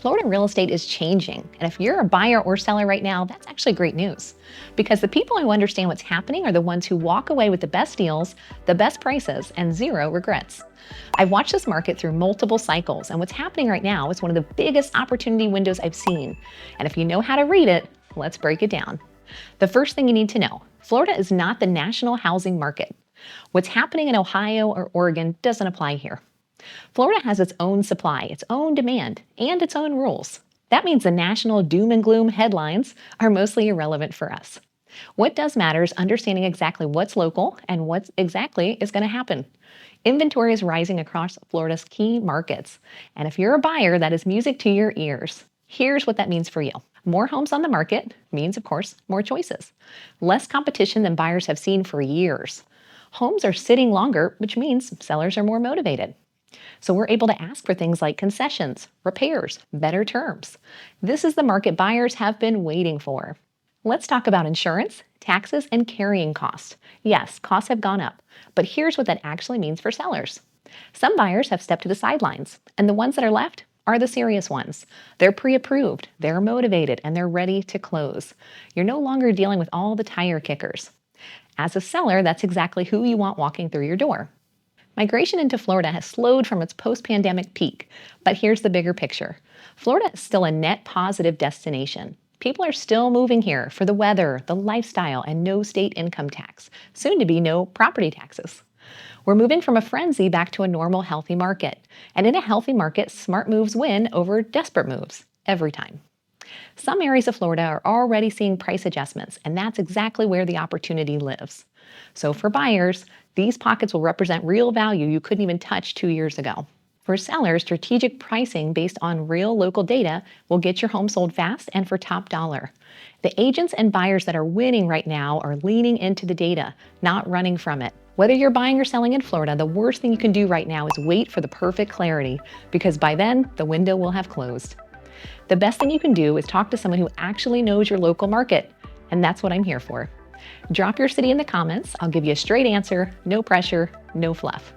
Florida real estate is changing, and if you're a buyer or seller right now, that's actually great news. Because the people who understand what's happening are the ones who walk away with the best deals, the best prices, and zero regrets. I've watched this market through multiple cycles, and what's happening right now is one of the biggest opportunity windows I've seen. And if you know how to read it, let's break it down. The first thing you need to know, Florida is not the national housing market. What's happening in Ohio or Oregon doesn't apply here. Florida has its own supply, its own demand, and its own rules. That means the national doom and gloom headlines are mostly irrelevant for us. What does matter is understanding exactly what's local and what exactly is going to happen. Inventory is rising across Florida's key markets. And if you're a buyer, that is music to your ears. Here's what that means for you. More homes on the market means, of course, more choices. Less competition than buyers have seen for years. Homes are sitting longer, which means sellers are more motivated. So we're able to ask for things like concessions, repairs, better terms. This is the market buyers have been waiting for. Let's talk about insurance, taxes, and carrying costs. Yes, costs have gone up, but here's what that actually means for sellers. Some buyers have stepped to the sidelines, and the ones that are left are the serious ones. They're pre-approved, they're motivated, and they're ready to close. You're no longer dealing with all the tire kickers. As a seller, that's exactly who you want walking through your door. Migration into Florida has slowed from its post-pandemic peak, but here's the bigger picture. Florida is still a net positive destination. People are still moving here for the weather, the lifestyle, and no state income tax, soon to be no property taxes. We're moving from a frenzy back to a normal, healthy market. And in a healthy market, smart moves win over desperate moves, every time. Some areas of Florida are already seeing price adjustments, and that's exactly where the opportunity lives. So for buyers, these pockets will represent real value you couldn't even touch 2 years ago. For sellers, strategic pricing based on real local data will get your home sold fast and for top dollar. The agents and buyers that are winning right now are leaning into the data, not running from it. Whether you're buying or selling in Florida, the worst thing you can do right now is wait for the perfect clarity, because by then, the window will have closed. The best thing you can do is talk to someone who actually knows your local market, and that's what I'm here for. Drop your city in the comments. I'll give you a straight answer, no pressure, no fluff.